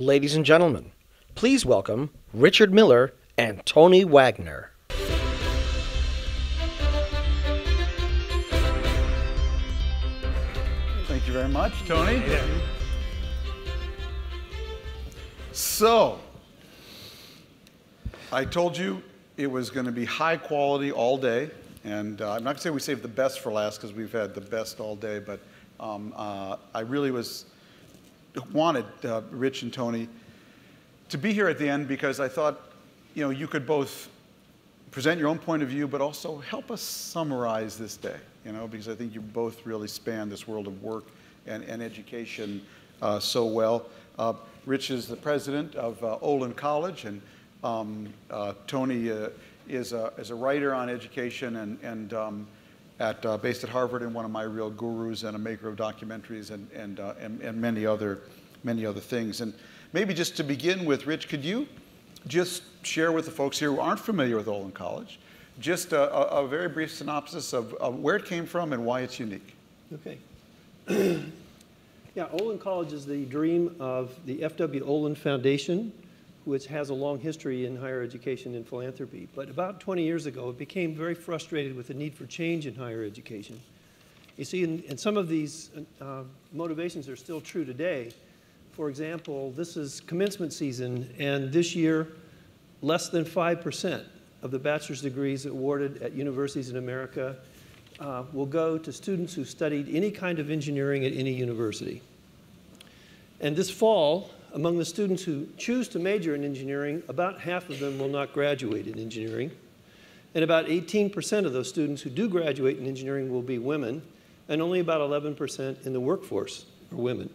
Ladies and gentlemen, please welcome Richard Miller and Tony Wagner. Thank you very much, Tony. So, I told you it was going to be high quality all day, and I'm not going to say we saved the best for last because we've had the best all day, but I really wanted Rich and Tony to be here at the end because I thought, you could both present your own point of view, but also help us summarize this day, because I think you both really span this world of work and education so well. Rich is the president of Olin College, and Tony is a writer on education and based at Harvard, and one of my real gurus and a maker of documentaries and many other things. And maybe just to begin with, Rich, could you just share with the folks here who aren't familiar with Olin College, just a very brief synopsis of where it came from and why it's unique? Okay. Yeah, Olin College is the dream of the F.W. Olin Foundation, which has a long history in higher education and philanthropy. But about 20 years ago, it became very frustrated with the need for change in higher education. You see, and some of these motivations are still true today. For example, this is commencement season, and this year, less than 5% of the bachelor's degrees awarded at universities in America will go to students who studied any kind of engineering at any university. And this fall, among the students who choose to major in engineering, about half of them will not graduate in engineering. And about 18% of those students who do graduate in engineering will be women, and only about 11% in the workforce are women.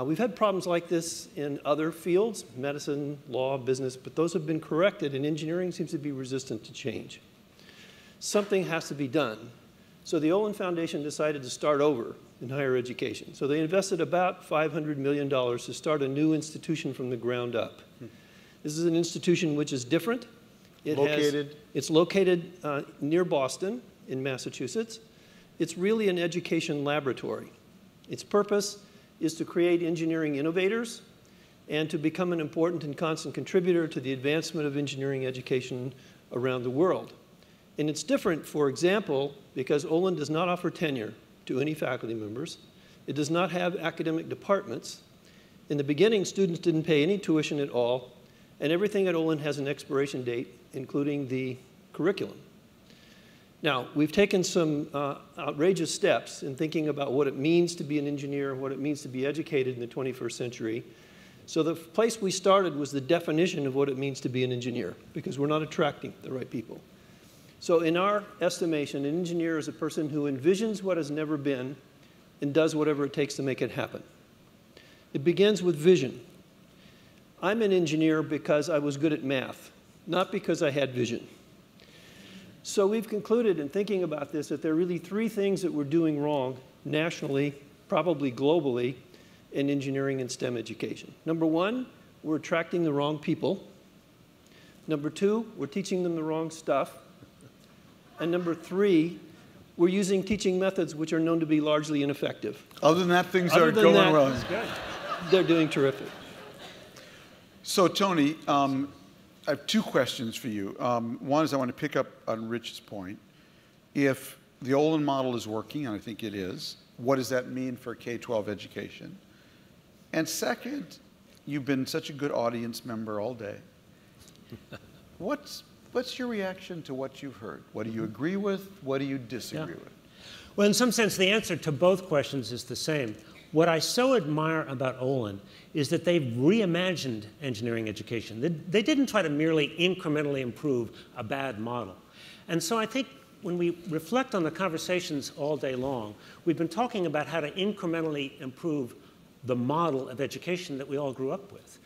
We've had problems like this in other fields, medicine, law, business, but those have been corrected, and engineering seems to be resistant to change. Something has to be done. So the Olin Foundation decided to start over in higher education. So they invested about $500 million to start a new institution from the ground up. This is an institution which is different. It's located near Boston in Massachusetts. It's really an education laboratory. Its purpose is to create engineering innovators and to become an important and constant contributor to the advancement of engineering education around the world. And it's different, for example, because Olin does not offer tenure to any faculty members. It does not have academic departments. In the beginning, students didn't pay any tuition at all, and everything at Olin has an expiration date, including the curriculum. Now, we've taken some outrageous steps in thinking about what it means to be an engineer, what it means to be educated in the 21st century. So the place we started was the definition of what it means to be an engineer, because we're not attracting the right people. So in our estimation, an engineer is a person who envisions what has never been and does whatever it takes to make it happen. It begins with vision. I'm an engineer because I was good at math, not because I had vision. So we've concluded in thinking about this that there are really three things that we're doing wrong nationally, probably globally, in engineering and STEM education. Number one, we're attracting the wrong people. Number two, we're teaching them the wrong stuff. And number three, we're using teaching methods which are known to be largely ineffective. Other than that, things are going well. They're doing terrific. So, Tony, I have two questions for you. One is I want to pick up on Rich's point. If the Olin model is working, and I think it is, what does that mean for K-12 education? And second, you've been such a good audience member all day. What's your reaction to what you've heard? What do you agree with? What do you disagree with? Well, in some sense, the answer to both questions is the same. What I so admire about Olin is that they've reimagined engineering education. They didn't try to merely incrementally improve a bad model. And so I think when we reflect on the conversations all day long, we've been talking about how to incrementally improve the model of education that we all grew up with.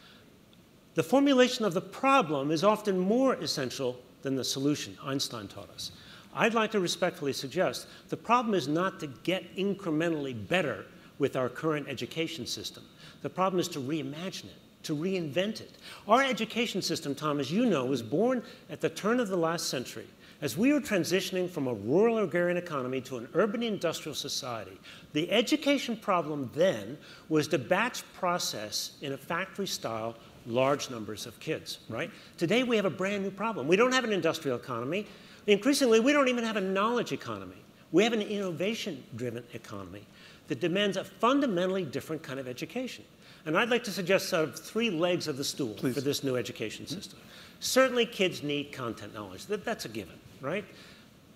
The formulation of the problem is often more essential than the solution, Einstein taught us. I'd like to respectfully suggest the problem is not to get incrementally better with our current education system. The problem is to reimagine it, to reinvent it. Our education system, Tom, as you know, was born at the turn of the last century As we were transitioning from a rural agrarian economy to an urban industrial society, the education problem then was to batch process in a factory style large numbers of kids, right? Today we have a brand new problem. We don't have an industrial economy. Increasingly, we don't even have a knowledge economy. We have an innovation-driven economy that demands a fundamentally different kind of education. And I'd like to suggest sort of 3 legs of the stool for this new education system. Certainly, kids need content knowledge. That's a given, right?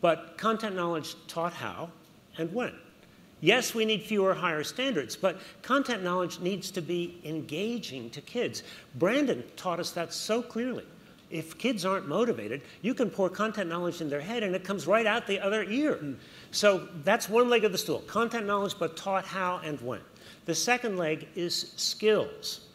But content knowledge taught how and when. Yes, we need fewer higher standards, but content knowledge needs to be engaging to kids. Brandon taught us that so clearly. If kids aren't motivated, you can pour content knowledge in their head and it comes right out the other ear. So that's one leg of the stool, content knowledge, but taught how and when. The second leg is skills.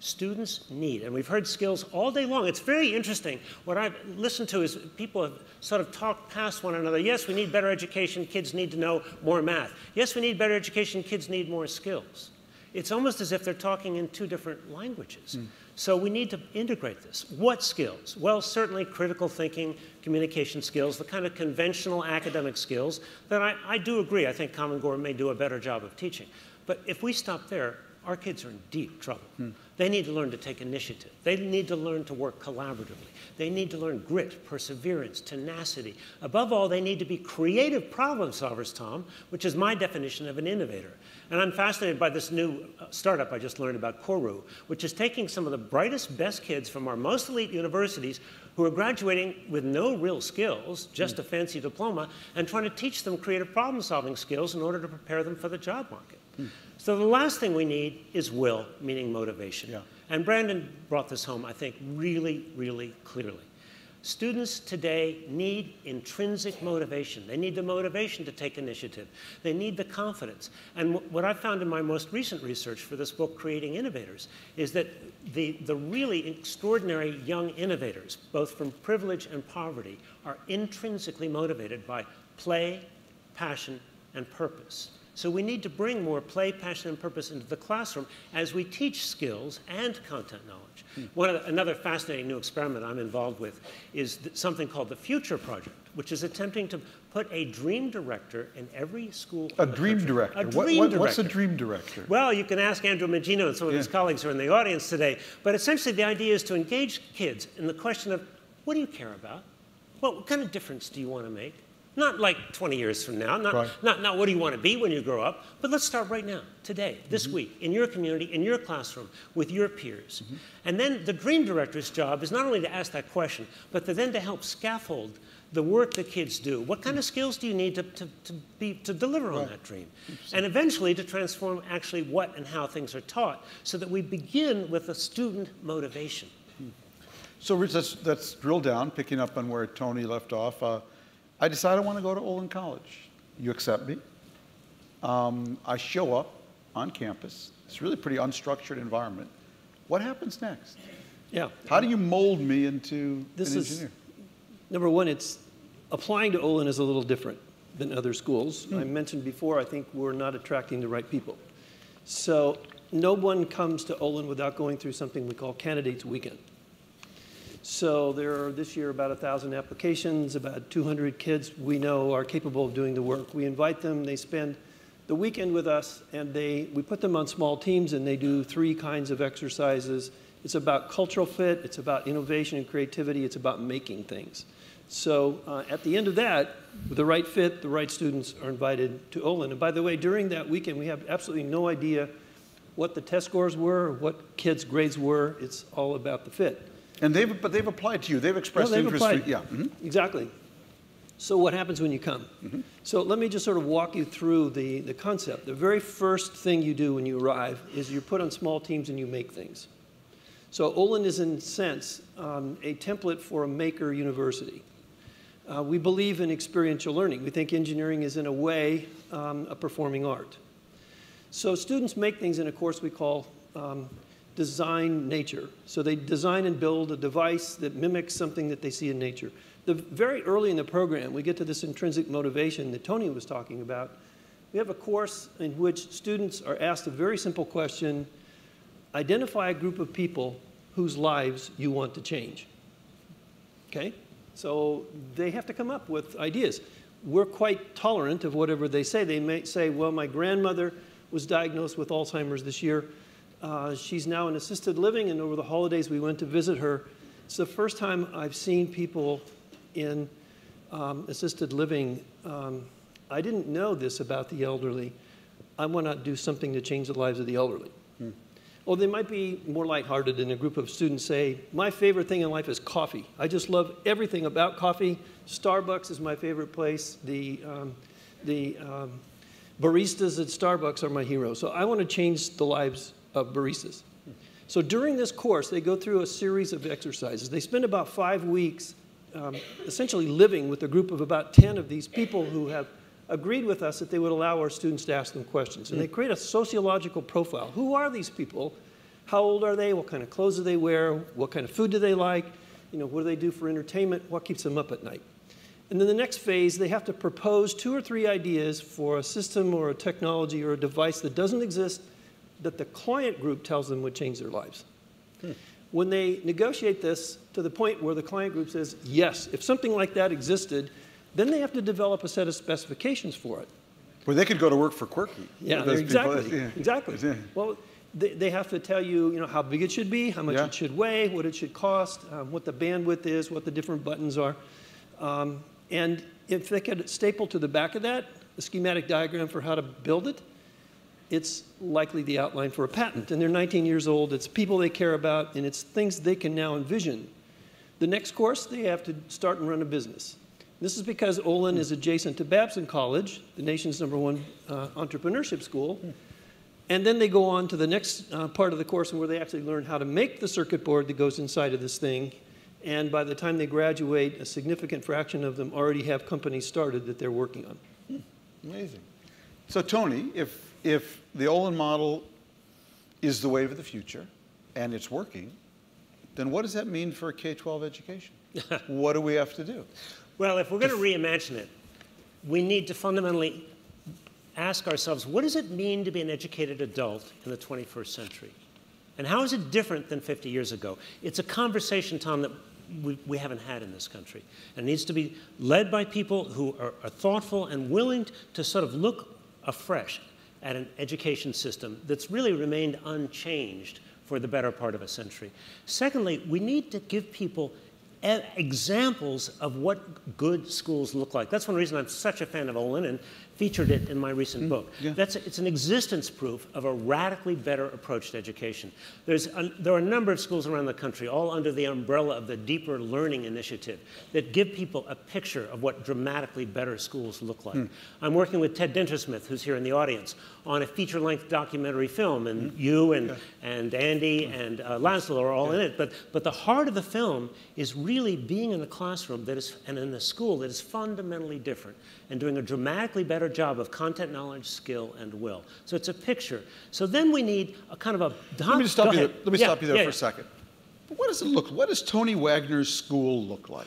Students need, and we've heard skills all day long. It's very interesting. What I've listened to is people have sort of talked past one another. Yes, we need better education. Kids need to know more math. Yes, we need better education. Kids need more skills. It's almost as if they're talking in 2 different languages. So we need to integrate this. What skills? Well, certainly critical thinking, communication skills, the kind of conventional academic skills that I do agree. I think Common Core may do a better job of teaching. But if we stop there, our kids are in deep trouble. They need to learn to take initiative. They need to learn to work collaboratively. They need to learn grit, perseverance, tenacity. Above all, they need to be creative problem solvers, Tom, which is my definition of an innovator. And I'm fascinated by this new startup I just learned about, Koru, which is taking some of the brightest, best kids from our most elite universities who are graduating with no real skills, just a fancy diploma, and trying to teach them creative problem-solving skills in order to prepare them for the job market. So the last thing we need is will, meaning motivation. And Brandon brought this home, I think, really, really clearly. Students today need intrinsic motivation. They need the motivation to take initiative. They need the confidence. And what I found in my most recent research for this book, Creating Innovators, is that the really extraordinary young innovators, both from privilege and poverty, are intrinsically motivated by play, passion, and purpose. So we need to bring more play, passion, and purpose into the classroom as we teach skills and content knowledge. Another fascinating new experiment I'm involved with is something called the Future Project, which is attempting to put a dream director in every school. A dream director? A dream director. What's a dream director? Well, you can ask Andrew Magino and some of his colleagues who are in the audience today. But essentially, the idea is to engage kids in the question of, what do you care about? What kind of difference do you want to make? Not like 20 years from now, not what do you want to be when you grow up, but let's start right now, today, this week, in your community, in your classroom, with your peers. And then the dream director's job is not only to ask that question, but then to help scaffold the work that kids do. What kind of skills do you need to deliver on that dream? And eventually to transform actually what and how things are taught so that we begin with a student motivation. So Rich, let's drill down, picking up on where Tony left off. I decide I want to go to Olin College. You accept me. I show up on campus. It's really a pretty unstructured environment. What happens next? How do you mold me into an engineer? Number one, it's applying to Olin is a little different than other schools. I mentioned before, I think we're not attracting the right people. So no one comes to Olin without going through something we call Candidates Weekend. So there are this year about 1,000 applications, about 200 kids we know are capable of doing the work. We invite them, they spend the weekend with us, and we put them on small teams and they do 3 kinds of exercises. It's about cultural fit, it's about innovation and creativity, it's about making things. So at the end of that, with the right fit, the right students are invited to Olin. And by the way, during that weekend, we have absolutely no idea what the test scores were, what kids' grades were. It's all about the fit. And they've applied to you. They've expressed interest. Exactly. So what happens when you come? So let me just sort of walk you through the concept. The very first thing you do when you arrive is you're put on small teams and you make things. So Olin is, in a sense, a template for a maker university. We believe in experiential learning. We think engineering is, in a way, a performing art. So students make things in a course we call design nature. So they design and build a device that mimics something that they see in nature. Very early in the program, we get to this intrinsic motivation that Tony was talking about. We have a course in which students are asked a very simple question: identify a group of people whose lives you want to change. Okay? So they have to come up with ideas. We're quite tolerant of whatever they say. They may say, well, my grandmother was diagnosed with Alzheimer's this year. She's now in assisted living, and over the holidays we went to visit her. It's the first time I've seen people in assisted living. I didn't know this about the elderly. I want to do something to change the lives of the elderly. Or they might be more lighthearted, and a group of students say, my favorite thing in life is coffee. I just love everything about coffee. Starbucks is my favorite place. The baristas at Starbucks are my heroes. So I want to change the lives of baristas. So during this course, they go through a series of exercises. They spend about 5 weeks essentially living with a group of about 10 of these people who have agreed with us that they would allow our students to ask them questions. And they create a sociological profile. Who are these people? How old are they? What kind of clothes do they wear? What kind of food do they like? You know, what do they do for entertainment? What keeps them up at night? And then the next phase, they have to propose 2 or 3 ideas for a system or a technology or a device that doesn't exist that the client group tells them would change their lives. When they negotiate this to the point where the client group says, yes, if something like that existed, then they have to develop a set of specifications for it. Where they could go to work for Quirky. Yeah, exactly. Exactly. Well, they have to tell you, you know, how big it should be, how much it should weigh, what it should cost, what the bandwidth is, what the different buttons are. And if they could staple to the back of that a schematic diagram for how to build it, it's likely the outline for a patent. And they're 19 years old. It's people they care about, and it's things they can now envision. The next course, they have to start and run a business. This is because Olin is adjacent to Babson College, the nation's #1 entrepreneurship school. And then they go on to the next part of the course where they actually learn how to make the circuit board that goes inside of this thing. And by the time they graduate, a significant fraction of them already have companies started that they're working on. Amazing. So Tony, if the Olin model is the wave of the future and it's working, then what does that mean for K-12 education? What do we have to do? Well, if we're going to reimagine it, we need to fundamentally ask ourselves, what does it mean to be an educated adult in the 21st century? And how is it different than 50 years ago? It's a conversation, Tom, that we haven't had in this country. And it needs to be led by people who are thoughtful and willing to sort of look afresh at an education system that's really remained unchanged for the better part of a century. Secondly, we need to give people examples of what good schools look like. That's one reason I'm such a fan of Olin and featured it in my recent book. It's an existence proof of a radically better approach to education. There are a number of schools around the country, all under the umbrella of the Deeper Learning Initiative, that give people a picture of what dramatically better schools look like. I'm working with Ted Dintersmith, who's here in the audience, on a feature-length documentary film, and you and Andy and Laszlo are all in it. But the heart of the film is really being in a classroom that is, and in a school that is fundamentally different and doing a dramatically better job of content, knowledge, skill, and will. So it's a picture. So then we need a kind of a... Let me stop you there for a second. But what does it look like? What does Tony Wagner's school look like?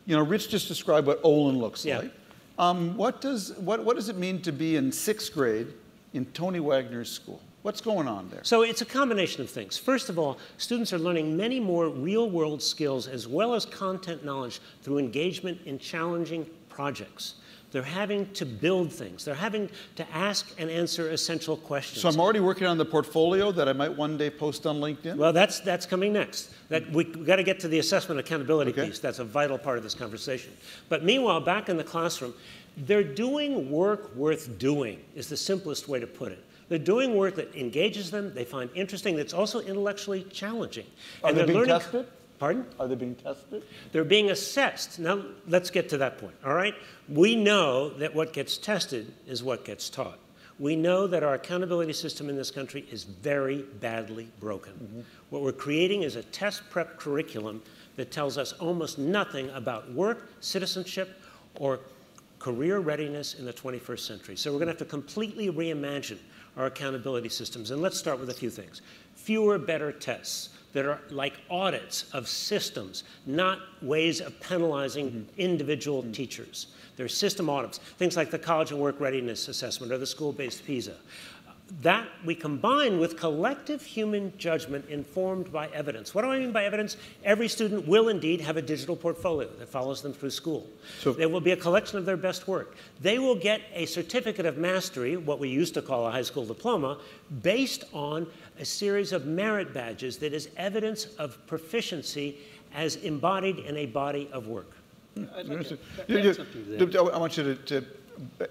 You know, Rich just described what Olin looks like. What does it mean to be in 6th grade in Tony Wagner's school? What's going on there? So it's a combination of things. First of all, students are learning many more real-world skills as well as content knowledge through engagement in challenging projects. They're having to build things. They're having to ask and answer essential questions. So I'm already working on the portfolio that I might one day post on LinkedIn? Well, that's coming next. We've got to get to the assessment accountability piece. That's a vital part of this conversation. But meanwhile, back in the classroom, they're doing work worth doing is the simplest way to put it. They're doing work that engages them, they find interesting, that's also intellectually challenging. Are they being tested? Pardon? Are they being tested? They're being assessed. Now, let's get to that point, all right? We know that what gets tested is what gets taught. We know that our accountability system in this country is very badly broken. What we're creating is a test prep curriculum that tells us almost nothing about work, citizenship, or career readiness in the 21st century. So we're going to have to completely reimagine our accountability systems. And let's start with a few things. Fewer, better tests that are like audits of systems, not ways of penalizing individual teachers. They're system audits, things like the College and Work Readiness Assessment or the school-based PISA. that we combine with collective human judgment informed by evidence. What do I mean by evidence? Every student will indeed have a digital portfolio that follows them through school. So there will be a collection of their best work. They will get a certificate of mastery, what we used to call a high school diploma, based on a series of merit badges that is evidence of proficiency as embodied in a body of work. I want you to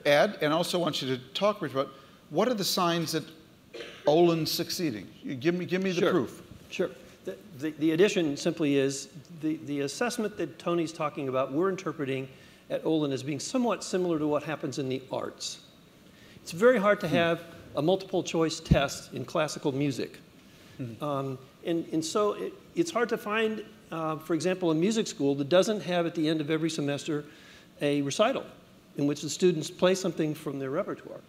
add, and also want you to talk, Rich, about what are the signs that Olin's succeeding? Give me the proof. Sure. The addition simply is the assessment that Tony's talking about, we're interpreting at Olin as being somewhat similar to what happens in the arts. It's very hard to have a multiple choice test in classical music. And so it's hard to find, for example, a music school that doesn't have at the end of every semester a recital in which the students play something from their repertoire.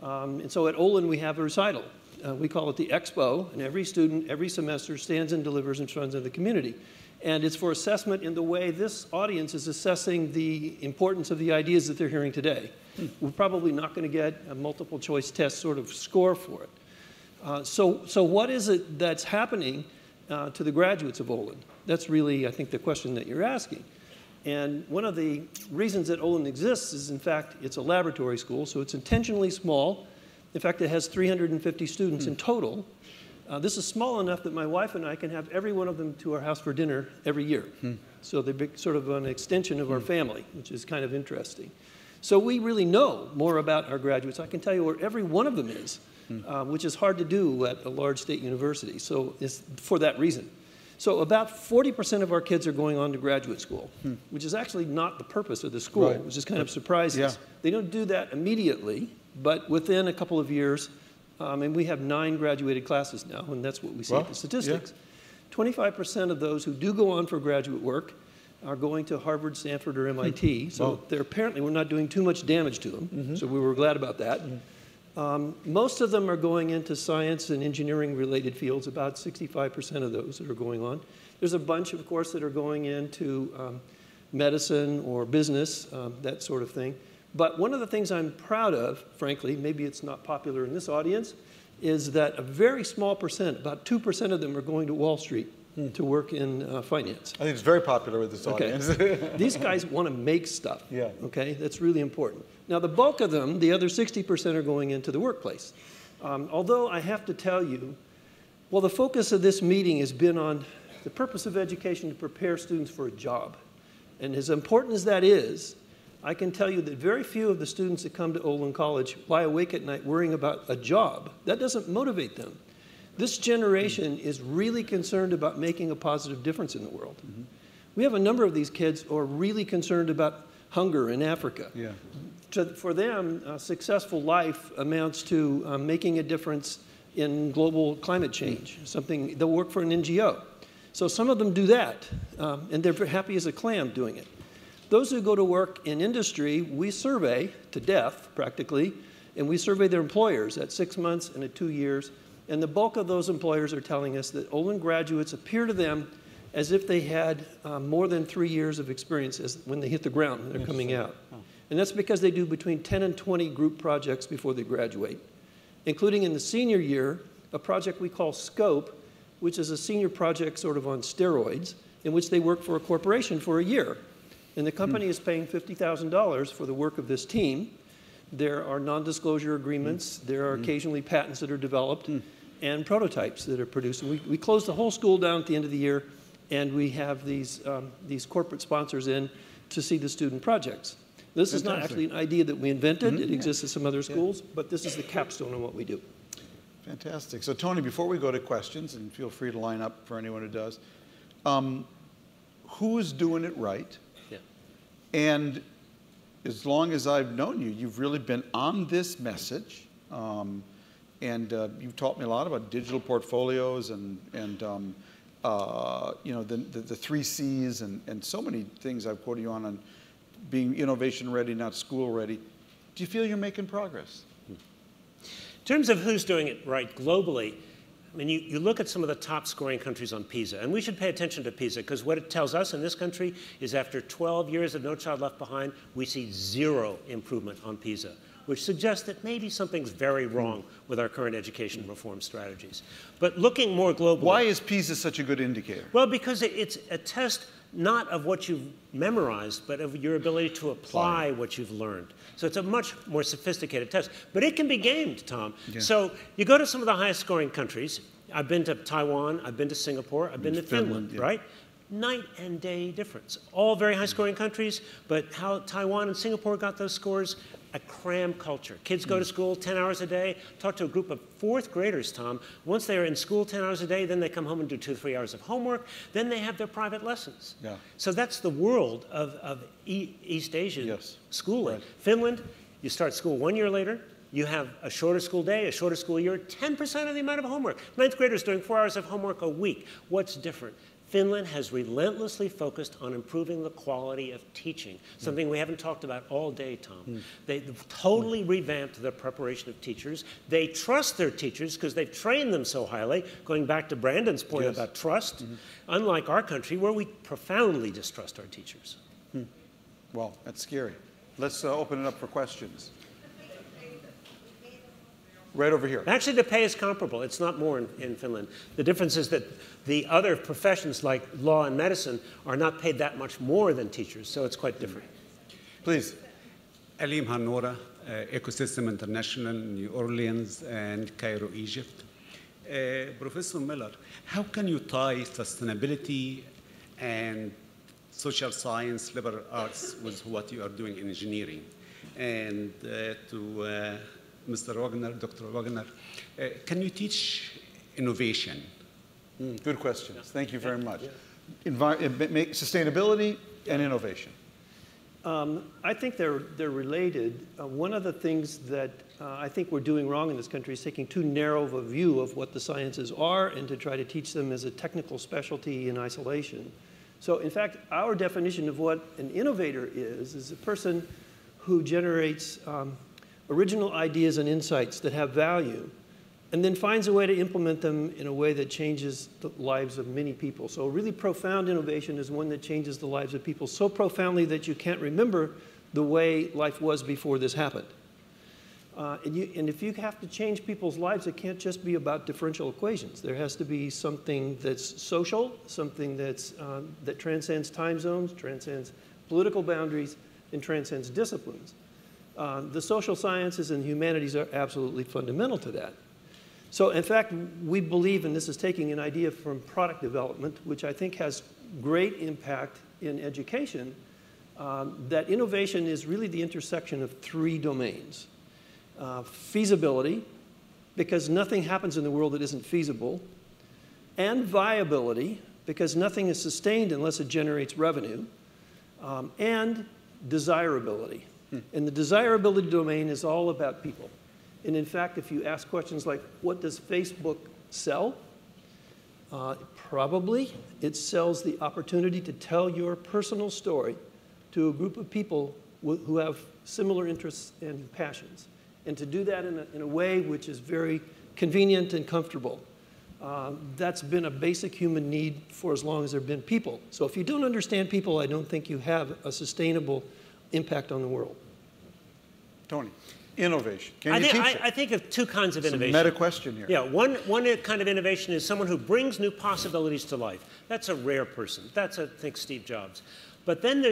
And so at Olin, we have a recital. We call it the Expo, and every student, every semester, stands and delivers in front of the community. And it's for assessment in the way this audience is assessing the importance of the ideas that they're hearing today. We're probably not going to get a multiple choice test sort of score for it. So what is it that's happening to the graduates of Olin? That's really, I think, the question that you're asking. And one of the reasons that Olin exists is, in fact, it's a laboratory school, so it's intentionally small. In fact, it has 350 students in total. This is small enough that my wife and I can have every one of them to our house for dinner every year. So they're sort of an extension of our family, which is kind of interesting. So we really know more about our graduates. I can tell you where every one of them is, which is hard to do at a large state university. So it's for that reason. So about 40% of our kids are going on to graduate school, which is actually not the purpose of the school, which is kind of surprising. They don't do that immediately, but within a couple of years, and we have 9 graduated classes now, and that's what we see at the statistics. 25% of those who do go on for graduate work are going to Harvard, Stanford, or MIT. So they're apparently, we're not doing too much damage to them. So we were glad about that. Most of them are going into science and engineering related fields, about 65% of those that are going on. There's a bunch, of course, that are going into medicine or business, that sort of thing. But one of the things I'm proud of, frankly, maybe it's not popular in this audience, is that a very small percent, about 2% of them are going to Wall Street to work in finance. I think it's very popular with this audience. These guys want to make stuff. Okay, that's really important. Now, the bulk of them, the other 60%, are going into the workplace. Although I have to tell you, well, the focus of this meeting has been on the purpose of education to prepare students for a job. And as important as that is, I can tell you that very few of the students that come to Olin College lie awake at night worrying about a job. That doesn't motivate them. This generation is really concerned about making a positive difference in the world. We have a number of these kids who are really concerned about hunger in Africa. For them, a successful life amounts to making a difference in global climate change. Something, they'll work for an NGO. So some of them do that, and they're happy as a clam doing it. Those who go to work in industry, we survey to death, practically, and we survey their employers at 6 months and at 2 years. And the bulk of those employers are telling us that Olin graduates appear to them as if they had more than 3 years of experience when they hit the ground when they're coming out. And that's because they do between 10 and 20 group projects before they graduate, including in the senior year, a project we call Scope, which is a senior project sort of on steroids, in which they work for a corporation for a year. And the company is paying $50,000 for the work of this team. There are non-disclosure agreements. There are occasionally patents that are developed and prototypes that are produced. And we close the whole school down at the end of the year, and we have these corporate sponsors in to see the student projects. This is not actually an idea that we invented. It exists at some other schools, but this is the capstone on what we do. Fantastic. So, Tony, before we go to questions, and feel free to line up for anyone who does, who is doing it right? And as long as I've known you, you've really been on this message. And you've taught me a lot about digital portfolios and you know, the 3 C's and so many things I've quoted you on being innovation ready, not school ready. Do you feel you're making progress? In terms of who's doing it right globally, I mean, you look at some of the top scoring countries on PISA, and we should pay attention to PISA, because what it tells us in this country is after 12 years of No Child Left Behind, we see 0 improvement on PISA. which suggests that maybe something's very wrong with our current education reform strategies. But looking more globally. Why is PISA such a good indicator? Well, because it's a test not of what you've memorized, but of your ability to apply what you've learned. So it's a much more sophisticated test. But it can be gamed, Tom. Yeah. So you go to some of the highest scoring countries. I've been to Taiwan, I've been to Singapore, I've been to Finland, right? Night and day difference. All very high scoring countries, but how Taiwan and Singapore got those scores, a cram culture. Kids go to school 10 hours a day. Talk to a group of fourth graders, Tom. Once they're in school 10 hours a day, then they come home and do 2 or 3 hours of homework. Then they have their private lessons. Yeah. So that's the world of East Asian schooling. Right. Finland, you start school 1 year later. You have a shorter school day, a shorter school year, 10% of the amount of homework. Ninth graders doing 4 hours of homework a week. What's different? Finland has relentlessly focused on improving the quality of teaching, something we haven't talked about all day, Tom. They totally revamped the preparation of teachers. They trust their teachers because they've trained them so highly, going back to Brandon's point about trust, unlike our country where we profoundly distrust our teachers. Well, that's scary. Let's open it up for questions. Right over here. Actually, the pay is comparable. It's not more in Finland. The difference is that the other professions like law and medicine are not paid that much more than teachers, so it's quite different. Please. Alim Hanora, Ecosystem International, New Orleans, and Cairo, Egypt. Professor Miller, how can you tie sustainability and social science, liberal arts with what you are doing in engineering? And to Mr. Wagner, Dr. Wagner, can you teach innovation? Good questions. Thank you very much. Sustainability and innovation. I think they're related. One of the things that I think we're doing wrong in this country is taking too narrow of a view of what the sciences are and to try to teach them as a technical specialty in isolation. So in fact, our definition of what an innovator is a person who generates original ideas and insights that have value, and then finds a way to implement them in a way that changes the lives of many people. So a really profound innovation is one that changes the lives of people so profoundly that you can't remember the way life was before this happened. And if you have to change people's lives, it can't just be about differential equations. There has to be something that's social, something that's, that transcends time zones, transcends political boundaries, and transcends disciplines. The social sciences and humanities are absolutely fundamental to that. So in fact, we believe, and this is taking an idea from product development, which I think has great impact in education, that innovation is really the intersection of 3 domains. Feasibility, because nothing happens in the world that isn't feasible, and viability, because nothing is sustained unless it generates revenue, and desirability. And the desirability domain is all about people. And in fact, if you ask questions like, what does Facebook sell? Probably it sells the opportunity to tell your personal story to a group of people who have similar interests and passions. And to do that in a way which is very convenient and comfortable. That's been a basic human need for as long as there have been people. So if you don't understand people, I don't think you have a sustainable impact on the world. Tony, innovation. Can you teach it? I think of 2 kinds of innovation. It's a meta question here. Yeah, one kind of innovation is someone who brings new possibilities to life. That's a rare person. That's, I think, Steve Jobs. But then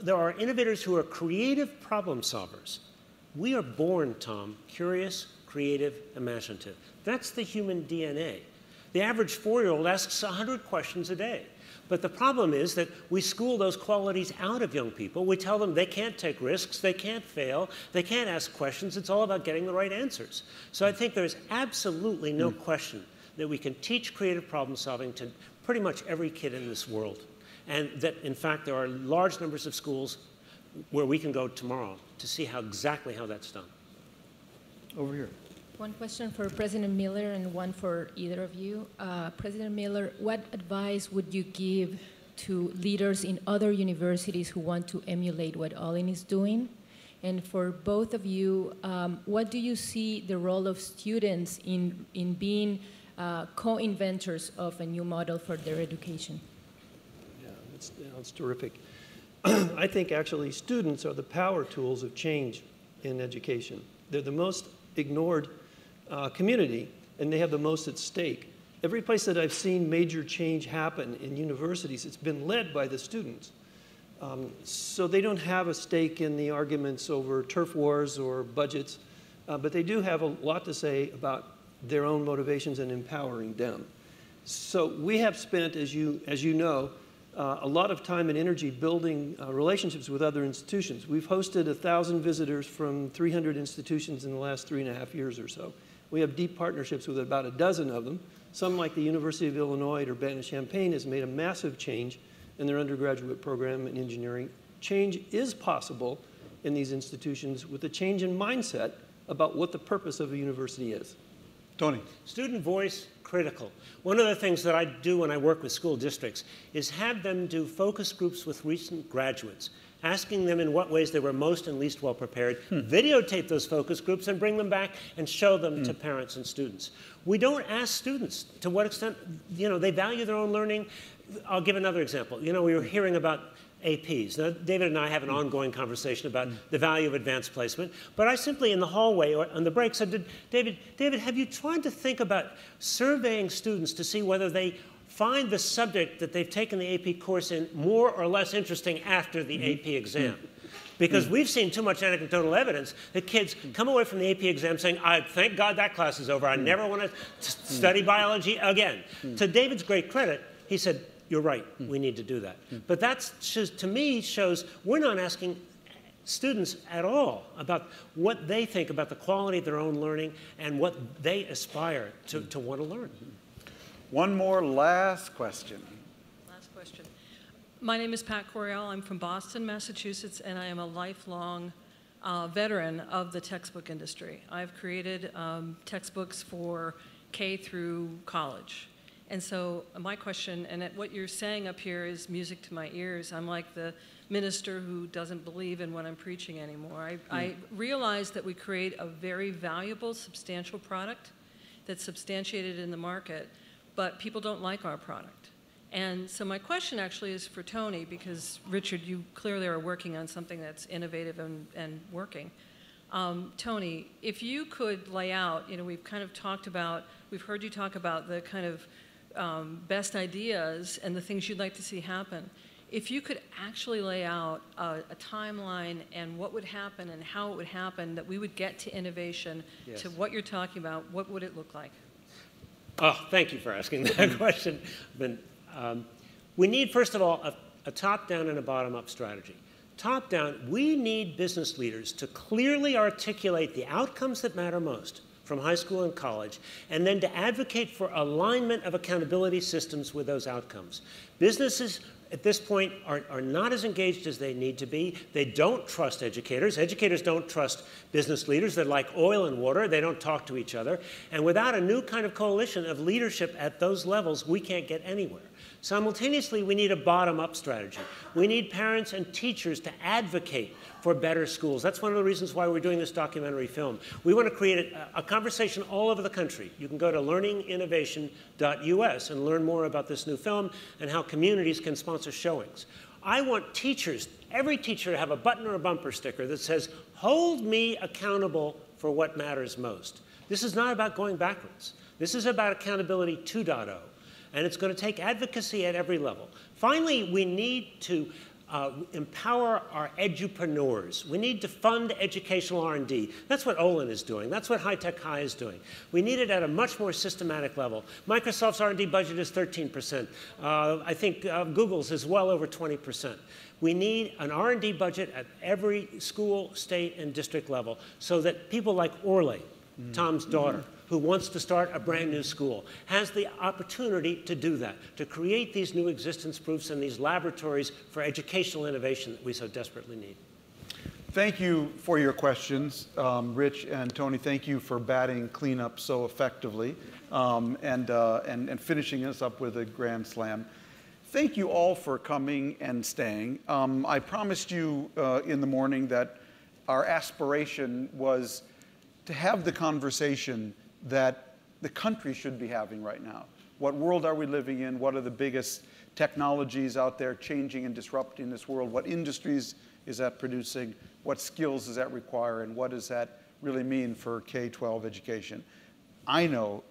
there are innovators who are creative problem solvers. We are born, Tom, curious, creative, imaginative. That's the human DNA. The average 4-year-old asks 100 questions a day. But the problem is that we school those qualities out of young people. We tell them they can't take risks, they can't fail, they can't ask questions. It's all about getting the right answers. So I think there's absolutely no question that we can teach creative problem solving to pretty much every kid in this world. And that, in fact, there are large numbers of schools where we can go tomorrow to see exactly how that's done. Over here. One question for President Miller and one for either of you. President Miller, what advice would you give to leaders in other universities who want to emulate what Olin is doing? And for both of you, what do you see the role of students in being co-inventors of a new model for their education? Yeah, that's terrific. I think actually students are the power tools of change in education. They're the most ignored community, and they have the most at stake. Every place that I've seen major change happen in universities, it's been led by the students. So they don't have a stake in the arguments over turf wars or budgets, but they do have a lot to say about their own motivations and empowering them. So we have spent, as you know, a lot of time and energy building relationships with other institutions. We've hosted 1,000 visitors from 300 institutions in the last 3.5 years or so. We have deep partnerships with about a dozen of them. Some, like the University of Illinois at Urbana-Champaign, has made a massive change in their undergraduate program in engineering. Change is possible in these institutions with a change in mindset about what the purpose of a university is. Tony. Student voice, critical. One of the things that I do when I work with school districts is have them do focus groups with recent graduates, asking them in what ways they were most and least well prepared, videotape those focus groups and bring them back and show them to parents and students. We don't ask students to what extent, they value their own learning. I'll give another example. We were hearing about APs. Now, David and I have an ongoing conversation about the value of advanced placement, but I simply in the hallway or on the break said, David, have you tried to think about surveying students to see whether they find the subject that they've taken the AP course in more or less interesting after the AP exam? Because we've seen too much anecdotal evidence that kids come away from the AP exam saying, thank God that class is over. I never want to study biology again. To David's great credit, he said, you're right, we need to do that. But that, to me, shows we're not asking students at all about what they think about the quality of their own learning and what they aspire to want to learn. One more last question. Last question. My name is Pat Coriel. I'm from Boston, Massachusetts, and I am a lifelong veteran of the textbook industry. I've created textbooks for K through college. And so my question, and what you're saying up here is music to my ears. I'm like the minister who doesn't believe in what I'm preaching anymore. I realize that we create a very valuable, substantial product that's substantiated in the market, but people don't like our product. And so my question actually is for Tony, because Richard, you clearly are working on something that's innovative and working. Tony, if you could lay out, we've kind of talked about, we've heard you talk about the kind of best ideas and the things you'd like to see happen. If you could actually lay out a timeline and what would happen and how it would happen, that we would get to innovation, to what you're talking about, what would it look like? Oh, thank you for asking that question. We need, first of all, a top-down and a bottom-up strategy. Top-down, we need business leaders to clearly articulate the outcomes that matter most from high school and college, and then to advocate for alignment of accountability systems with those outcomes. Businesses at this point are not as engaged as they need to be. They don't trust educators. Educators don't trust business leaders. They're like oil and water. They don't talk to each other. And without a new kind of coalition of leadership at those levels, we can't get anywhere. Simultaneously, we need a bottom-up strategy. We need parents and teachers to advocate for better schools. That's one of the reasons why we're doing this documentary film. We want to create a conversation all over the country. You can go to learninginnovation.us and learn more about this new film and how communities can sponsor showings. I want teachers, every teacher, to have a button or a bumper sticker that says, hold me accountable for what matters most. This is not about going backwards. This is about accountability 2.0. And it's going to take advocacy at every level. Finally, we need to empower our edupreneurs. We need to fund educational R&D. That's what Olin is doing. That's what High Tech High is doing. We need it at a much more systematic level. Microsoft's R&D budget is 13%. I think Google's is well over 20%. We need an R&D budget at every school, state, and district level so that people like Olin, Tom's daughter, who wants to start a brand new school, has the opportunity to do that, to create these new existence proofs and these laboratories for educational innovation that we so desperately need. Thank you for your questions, Rich and Tony. Thank you for batting cleanup so effectively and finishing us up with a grand slam. Thank you all for coming and staying. I promised you in the morning that our aspiration was to have the conversation that the country should be having right now. What world are we living in? What are the biggest technologies out there changing and disrupting this world? What industries is that producing? What skills does that require? And what does that really mean for K-12 education? I know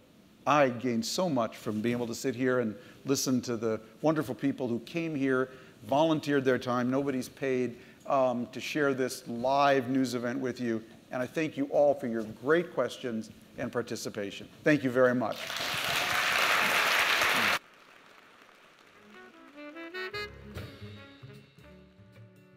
I gained so much from being able to sit here and listen to the wonderful people who came here, volunteered their time, nobody's paid, to share this live news event with you. And I thank you all for your great questions and participation. Thank you very much.